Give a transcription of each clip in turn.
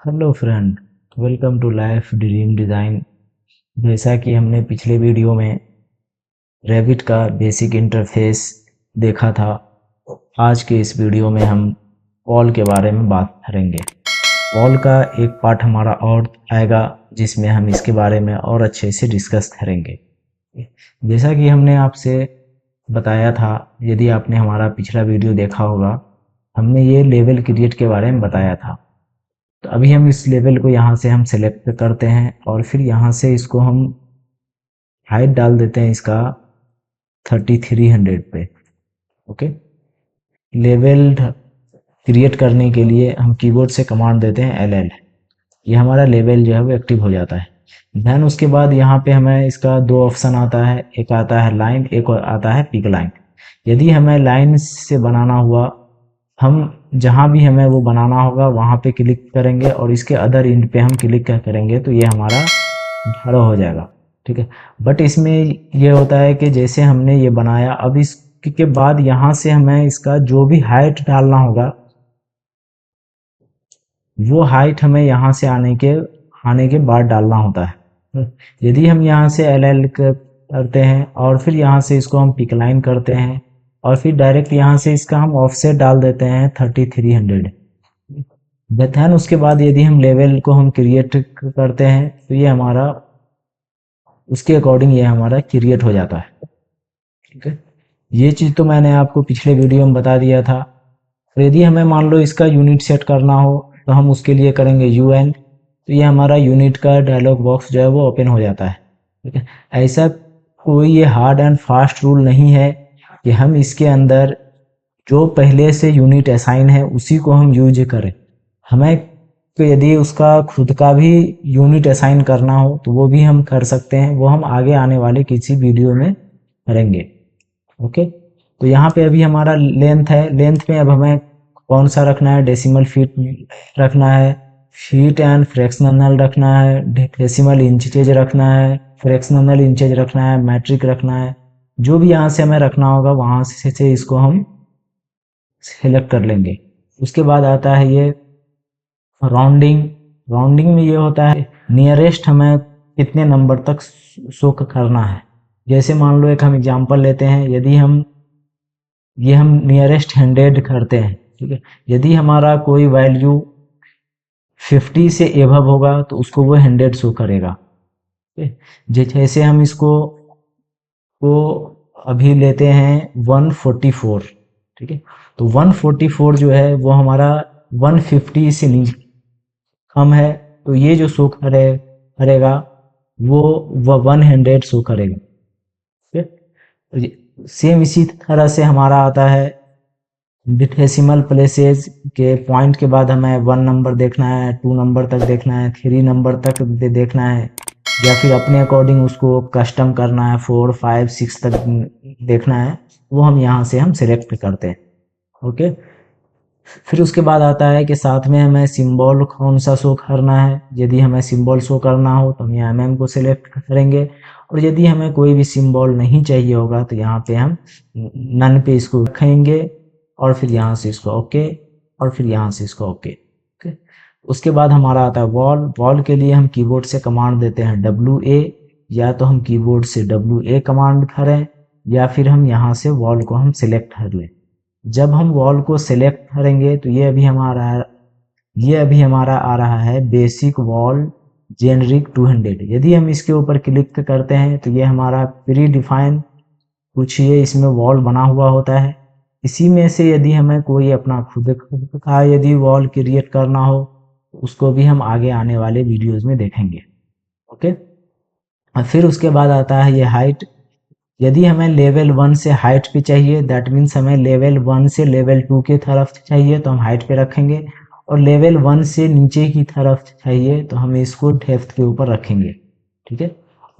Hello friend, welcome to life dream design. जैसा कि हमने पिछले वीडियो में रैबिट का बेसिक इंटरफेस देखा था, आज के इस वीडियो में हम वॉल के बारे में बात करेंगे। वॉल का एक पार्ट हमारा और आएगा जिसमें हम इसके बारे में और अच्छे से डिस्कस करेंगे। जैसा कि हमने आपसे बताया था, यदि आपने हमारा पिछला वीडियो देखा होगा, हमने ये लेवल क्रिएट के बारे में बताया था। तो अभी हम इस लेवल को यहाँ से हम सेलेक्ट करते हैं और फिर यहाँ से इसको हम हाइट डाल देते हैं इसका 3300 पे। ओके, लेवल क्रिएट करने के लिए हम कीबोर्ड से कमांड देते हैं LL। ये हमारा लेवल जो है वो एक्टिव हो जाता है। देन उसके बाद यहाँ पे हमें इसका दो ऑप्शन आता है, एक आता है लाइन, एक और आता है पिक लाइन। यदि हमें लाइन से बनाना हुआ, हम जहाँ भी हमें वो बनाना होगा वहाँ पे क्लिक करेंगे और इसके अदर एंड पे हम क्लिक करेंगे तो ये हमारा ढाला हो जाएगा। ठीक है, बट इसमें ये होता है कि जैसे हमने ये बनाया, अब इसके बाद यहाँ से हमें इसका जो भी हाइट डालना होगा वो हाइट हमें यहाँ से आने के बाद डालना होता है। यदि हम यहाँ से LL करते हैं और फिर यहाँ से इसको हम पिक लाइन करते हैं और फिर डायरेक्ट यहाँ से इसका हम ऑफसेट डाल देते हैं 3300। देन उसके बाद यदि हम लेवल को हम क्रिएट करते हैं तो ये हमारा उसके अकॉर्डिंग ये हमारा क्रिएट हो जाता है। ठीक है, ये चीज़ तो मैंने आपको पिछले वीडियो में बता दिया था। और यदि हमें मान लो इसका यूनिट सेट करना हो तो हम उसके लिए करेंगे UN। तो ये हमारा यूनिट का डायलॉग बॉक्स जो है वो ओपन हो जाता है। ठीक है, ऐसा कोई ये हार्ड एंड फास्ट रूल नहीं है कि हम इसके अंदर जो पहले से यूनिट असाइन है उसी को हम यूज करें। हमें तो यदि उसका खुद का भी यूनिट असाइन करना हो तो वो भी हम कर सकते हैं, वो हम आगे आने वाले किसी वीडियो में करेंगे। ओके, तो यहाँ पे अभी हमारा लेंथ है, लेंथ में अब हमें कौन सा रखना है, डेसिमल फीट रखना है, फीट एंड फ्रैक्शनल रखना है, डेसिमल इंचेज रखना है, फ्रैक्शनल इंचेज रखना है, मैट्रिक रखना है। जो भी यहाँ से हमें रखना होगा वहाँ से इसको हम सेलेक्ट कर लेंगे। उसके बाद आता है ये राउंडिंग। राउंडिंग में ये होता है नियरेस्ट हमें कितने नंबर तक शो करना है। जैसे मान लो एक हम एग्जांपल लेते हैं, यदि हम नियरेस्ट 100 करते हैं। ठीक है, यदि हमारा कोई वैल्यू 50 से एबव होगा तो उसको वो 100 शो करेगा। ठीक है, जैसे हम इसको को अभी लेते हैं 144। ठीक है, तो 144 जो है वो हमारा 150 से नीचे कम है, तो ये जो शो करेगा वो 100 शो करेगा। ठीक है, सेम इसी तरह से हमारा आता है डेसिमल प्लेसेस के पॉइंट के बाद हमें 1 नंबर देखना है, 2 नंबर तक देखना है, 3 नंबर तक देखना है, या फिर अपने अकॉर्डिंग उसको कस्टम करना है, 4 5 6 तक देखना है। वो हम यहाँ से हम सिलेक्ट करते हैं। ओके, फिर उसके बाद आता है कि साथ में हमें सिंबल कौन सा शो करना है। यदि हमें सिंबल शो करना हो तो हम यहाँ MM को सिलेक्ट करेंगे, और यदि हमें कोई भी सिंबल नहीं चाहिए होगा तो यहाँ पे हम नन पे इसको रखेंगे और फिर यहाँ से इसको ओके और फिर यहाँ से इसको ओके। ओके, उसके बाद हमारा आता है वॉल। वॉल के लिए हम कीबोर्ड से कमांड देते हैं WA, या तो हम कीबोर्ड से WA कमांड करें या फिर हम यहाँ से वॉल को हम सिलेक्ट कर लें। जब हम वॉल को सिलेक्ट करेंगे तो ये अभी हमारा आ रहा है बेसिक वॉल जेनरिक 200। यदि हम इसके ऊपर क्लिक करते हैं तो ये हमारा प्री डिफाइन कुछ ये इसमें वॉल बना हुआ होता है। इसी में से यदि हमें कोई अपना खुद का यदि वॉल क्रिएट करना हो तो उसको भी हम आगे आने वाले वीडियोस में देखेंगे। ओके, और फिर उसके बाद आता है ये हाइट। यदि हमें लेवल 1 से हाइट पे चाहिए, दैट मीन्स हमें लेवल 1 से लेवल 2 की तरफ चाहिए तो हम हाइट पे रखेंगे, और लेवल 1 से नीचे की तरफ चाहिए तो हम इसको डेप्थ के ऊपर रखेंगे। ठीक है,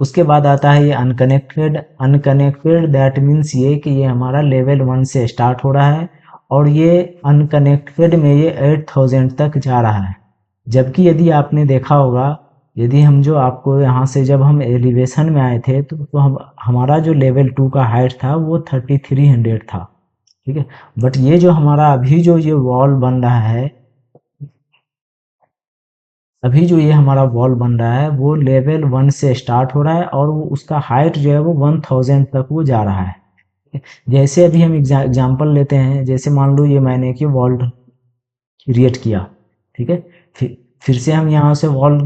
उसके बाद आता है ये अनकनेक्टेड। अनकनेक्टेड दैट मीन्स ये कि ये हमारा लेवल 1 से स्टार्ट हो रहा है और ये अनकनेक्टेड में ये 8000 तक जा रहा है। जबकि यदि आपने देखा होगा, यदि हम जो आपको यहाँ से जब हम एलिवेशन में आए थे तो हमारा जो लेवल 2 का हाइट था वो 3300 था। ठीक है, बट ये जो हमारा अभी जो ये वॉल बन रहा है अभी जो ये हमारा वॉल बन रहा है वो लेवल 1 से स्टार्ट हो रहा है और वो उसका हाइट जो है वो 1000 तक वो जा रहा है। जैसे अभी हम एग्जांपल लेते हैं, जैसे मान लो ये मैंने कि वॉल क्रिएट किया, ठीक है। फिर से हम यहाँ से वॉल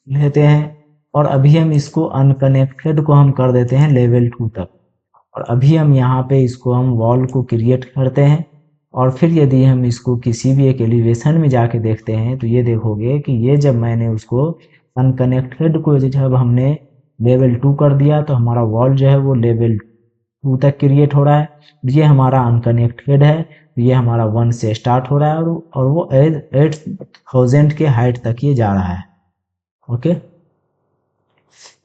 लेते हैं और अभी हम इसको अनकनेक्टेड को हम कर देते हैं लेवल 2 तक। और अभी हम यहाँ पे इसको हम वॉल को क्रिएट करते हैं और फिर यदि हम इसको किसी भी एक एलिवेशन में जाके देखते हैं तो ये देखोगे कि ये जब मैंने उसको अनकनेक्टेड को जब हमने लेवल 2 कर दिया तो हमारा वॉल जो है वो लेवल 2 तक क्रिएट हो रहा है। ये हमारा अनकनेक्टेड है, ये हमारा 1 से स्टार्ट हो रहा है और वो 8000 के हाइट तक ये जा रहा है। ओके,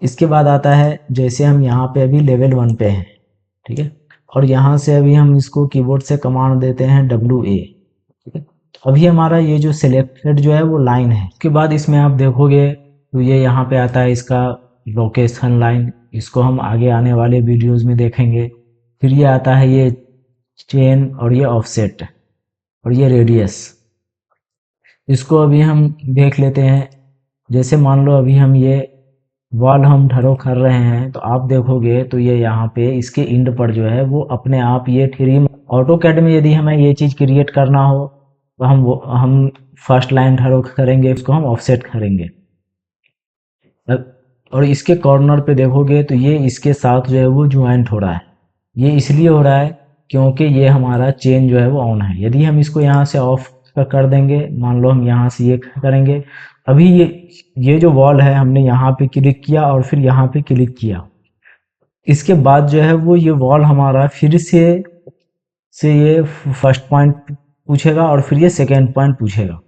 इसके बाद आता है जैसे हम यहाँ पे अभी लेवल 1 पे हैं, ठीक है। और यहाँ से अभी हम इसको कीबोर्ड से कमांड देते हैं WA, ठीक है। अभी हमारा ये जो सिलेक्टेड जो है वो लाइन है। उसके बाद इसमें आप देखोगे तो ये यहाँ पे आता है इसका लोकेशन लाइन, इसको हम आगे आने वाले वीडियोस में देखेंगे। फिर ये आता है ये चेन और ये ऑफसेट और ये रेडियस, इसको अभी हम देख लेते हैं। जैसे मान लो अभी हम ये वॉल हम ड्रॉ कर रहे हैं तो आप देखोगे तो ये यहाँ पे इसके इंड पर जो है वो अपने आप ये थ्री ऑटो कैड में यदि हमें ये चीज़ क्रिएट करना हो तो हम फर्स्ट लाइन ड्रॉ करेंगे, उसको हम ऑफसेट करेंगे। और इसके कॉर्नर पे देखोगे तो ये इसके साथ जो है वो ज्वाइंट हो रहा है। ये इसलिए हो रहा है क्योंकि ये हमारा चेन जो है वो ऑन है। यदि हम इसको यहाँ से ऑफ कर देंगे, मान लो हम यहाँ से ये करेंगे, अभी ये जो वॉल है हमने यहाँ पे क्लिक किया और फिर यहाँ पे क्लिक किया, इसके बाद जो है वो ये वॉल हमारा फिर से ये फर्स्ट पॉइंट पूछेगा और फिर ये सेकेंड पॉइंट पूछेगा।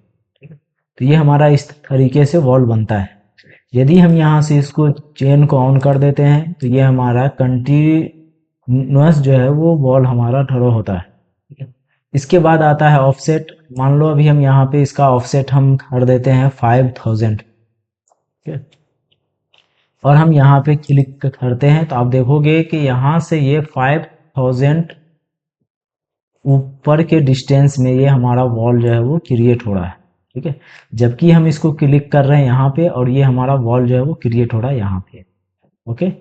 तो ये हमारा इस तरीके से वॉल बनता है। यदि हम यहाँ से इसको चेन को ऑन कर देते हैं तो ये हमारा कंटिन्यूअस जो है वो वॉल हमारा ड्रॉ होता है, ठीक है। इसके बाद आता है ऑफसेट। मान लो अभी हम यहाँ पे इसका ऑफसेट हम कर देते हैं 5000, ठीक है। और हम यहाँ पे क्लिक करते हैं तो आप देखोगे कि यहाँ से ये 5000 ऊपर के डिस्टेंस में ये हमारा वॉल जो है वो क्रिएट हो रहा है, ठीक है। जबकि हम इसको क्लिक कर रहे हैं यहाँ पे और ये हमारा वॉल जो है वो क्रिएट हो रहा है यहाँ पे। ओके,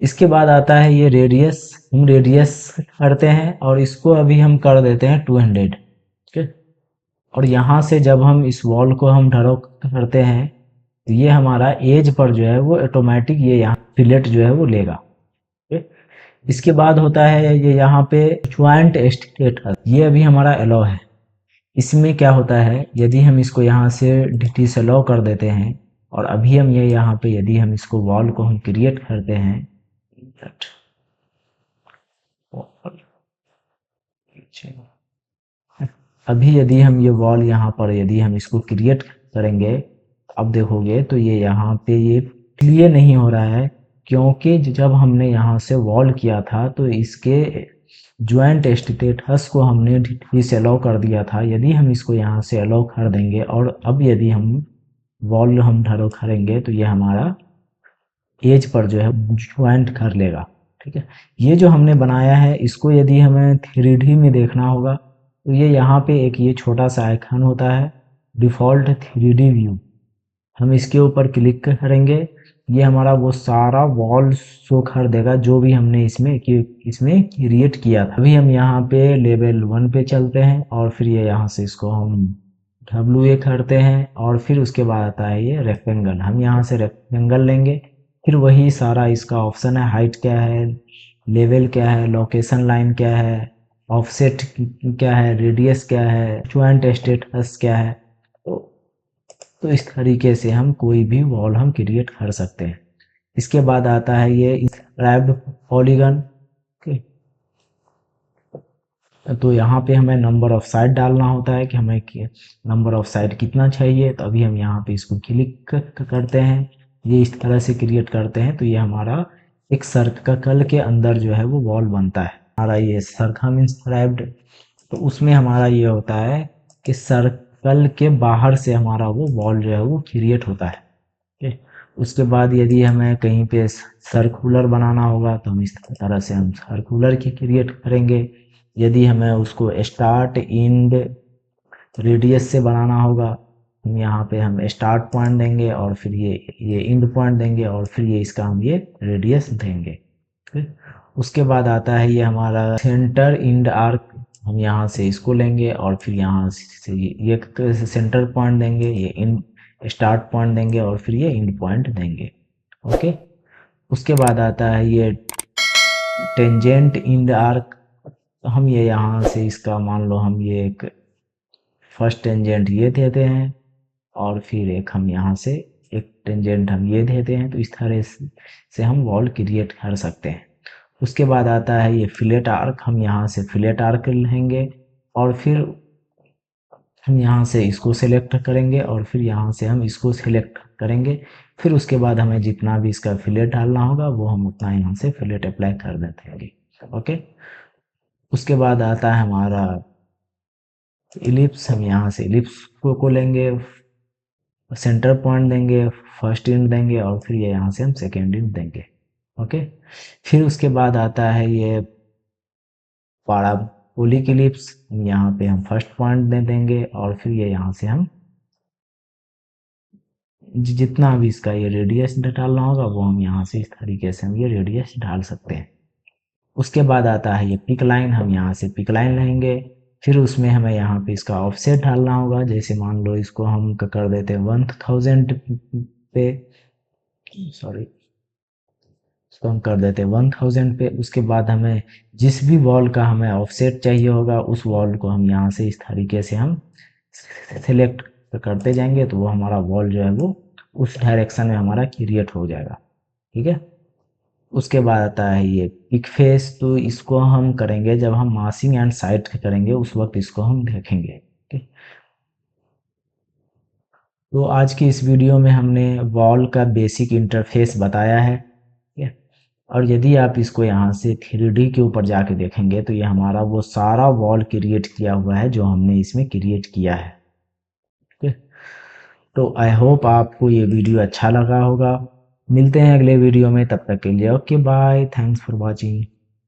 इसके बाद आता है ये रेडियस। हम रेडियस करते हैं और इसको अभी हम कर देते हैं 200, ठीक है। और यहाँ से जब हम इस वॉल को हम ड्रॉ करते हैं तो ये हमारा एज पर जो है वो ऑटोमेटिक ये यहाँ फिलेट जो है वो लेगा, ठीक है। इसके बाद होता है ये यहाँ पे ज्वाइंट स्टेटस, ये अभी हमारा अलाउ है। इसमें क्या होता है, यदि हम इसको यहाँ से डिसअलाउ कर देते हैं और अभी हम ये यहाँ पे यदि हम इसको वॉल को हम क्रिएट करते हैं, अभी यदि हम ये वॉल यहाँ पर यदि हम इसको क्रिएट करेंगे, अब देखोगे तो ये यहाँ पे ये क्लियर नहीं हो रहा है क्योंकि जब हमने यहाँ से वॉल किया था तो इसके ज्वाइंट स्टेटस को हमने डिसअलाउ कर दिया था। यदि हम इसको यहाँ से अलाउ कर देंगे और अब यदि हम वॉल हम ड्रॉ करेंगे तो ये हमारा एज पर जो है ज्वाइंट कर लेगा, ठीक है। ये जो हमने बनाया है इसको यदि हमें 3D में देखना होगा तो ये यहाँ पे एक ये छोटा सा आइकन होता है डिफ़ॉल्ट 3D व्यू, हम इसके ऊपर क्लिक करेंगे, ये हमारा वो सारा वॉल शो कर देगा जो भी हमने इसमें क्रिएट किया था। अभी हम यहाँ पे लेवल 1 पे चलते हैं और फिर ये यहाँ से इसको हम WA करते हैं और फिर उसके बाद आता है ये रेक्टेंगल, हम यहाँ से रेक्टेंगल लेंगे। फिर वही सारा इसका ऑप्शन है, हाइट क्या है, लेवल क्या है, लोकेशन लाइन क्या है, ऑफसेट क्या है, रेडियस क्या है, ज्वाइंट स्टेटस क्या है। तो इस तरीके से हम कोई भी वॉल हम क्रिएट कर सकते हैं। इसके बाद आता है ये इंस्क्राइब्ड पॉलीगन, तो यहाँ पे हमें नंबर ऑफ साइड डालना होता है कि हमें नंबर ऑफ साइड कितना चाहिए। तो अभी हम यहाँ पे इसको क्लिक करते हैं, ये इस तरह से क्रिएट करते हैं तो ये हमारा एक सर्कल के अंदर जो है वो वॉल बनता है। हमारा ये सर्कल इंस्क्राइब्ड, तो उसमें हमारा ये होता है कि सर्कल के बाहर से हमारा वो वॉल जो है वो क्रिएट होता है, ठीक है। उसके बाद यदि हमें कहीं पे सर्कुलर बनाना होगा तो हम इस तरह से हम सर्कुलर की क्रिएट करेंगे। यदि हमें उसको स्टार्ट एंड रेडियस से बनाना होगा हम यहाँ पे हम स्टार्ट पॉइंट देंगे और फिर ये एंड पॉइंट देंगे और फिर ये इसका हम ये रेडियस देंगे। ठीक। उसके बाद आता है ये हमारा सेंटर इंड आर्क, हम यहाँ से इसको लेंगे और फिर यहाँ से ये सेंटर पॉइंट देंगे, ये इन स्टार्ट पॉइंट देंगे और फिर ये एंड पॉइंट देंगे। ओके। उसके बाद आता है ये टेंजेंट इंड आर्क, हम ये यहाँ से इसका मान लो हम ये एक फर्स्ट टेंजेंट ये देते हैं और फिर एक हम यहाँ से एक टेंजेंट हम ये देते हैं, तो इस तरह से हम वॉल क्रिएट कर सकते हैं। उसके बाद आता है ये फिलेट आर्क, हम यहाँ से फिलेट आर्क लेंगे और फिर हम यहाँ से इसको सेलेक्ट करेंगे और फिर यहाँ से हम इसको सेलेक्ट करेंगे। फिर उसके बाद हमें जितना भी इसका फिलेट डालना होगा वो हम उतना यहाँ से फिलेट अप्लाई कर देते हैं। ओके। उसके बाद आता है हमारा इलिप्स, हम यहाँ से इलिप्स को लेंगे, सेंटर पॉइंट देंगे, फर्स्ट इंड देंगे और फिर ये यहाँ से हम सेकेंड इंड देंगे। ओके। फिर उसके बाद आता है ये पैराबोलिक इलिप्स, यहाँ पे हम फर्स्ट पॉइंट दे देंगे और फिर ये यहाँ से हम जितना भी इसका ये रेडियस डालना होगा वो हम यहाँ से इस तरीके से हम ये रेडियस डाल सकते हैं। उसके बाद आता है ये पिक लाइन, हम यहाँ से पिक लाइन लेंगे, फिर उसमें हमें यहाँ पे इसका ऑफसेट डालना होगा। जैसे मान लो इसको हम कर देते हैं 1000 पे, सॉरी, इसको हम कर देते हैं 1000 पे। उसके बाद हमें जिस भी वॉल का हमें ऑफसेट चाहिए होगा उस वॉल को हम यहाँ से इस तरीके से हम सिलेक्ट करते जाएंगे, तो वो हमारा वॉल जो है वो उस डायरेक्शन में हमारा क्रिएट हो जाएगा। ठीक है। उसके बाद आता है ये पिक फेस, तो इसको हम करेंगे जब हम मासिंग एंड साइड करेंगे उस वक्त इसको हम देखेंगे। ठीक। तो आज की इस वीडियो में हमने वॉल का बेसिक इंटरफेस बताया है। ठीक है। और यदि आप इसको यहाँ से 3D के ऊपर जाके देखेंगे तो ये हमारा वो सारा वॉल क्रिएट किया हुआ है जो हमने इसमें क्रिएट किया है। ठीक है। तो आई होप आपको ये वीडियो अच्छा लगा होगा। मिलते हैं अगले वीडियो में, तब तक के लिए okay bye, thanks for watching.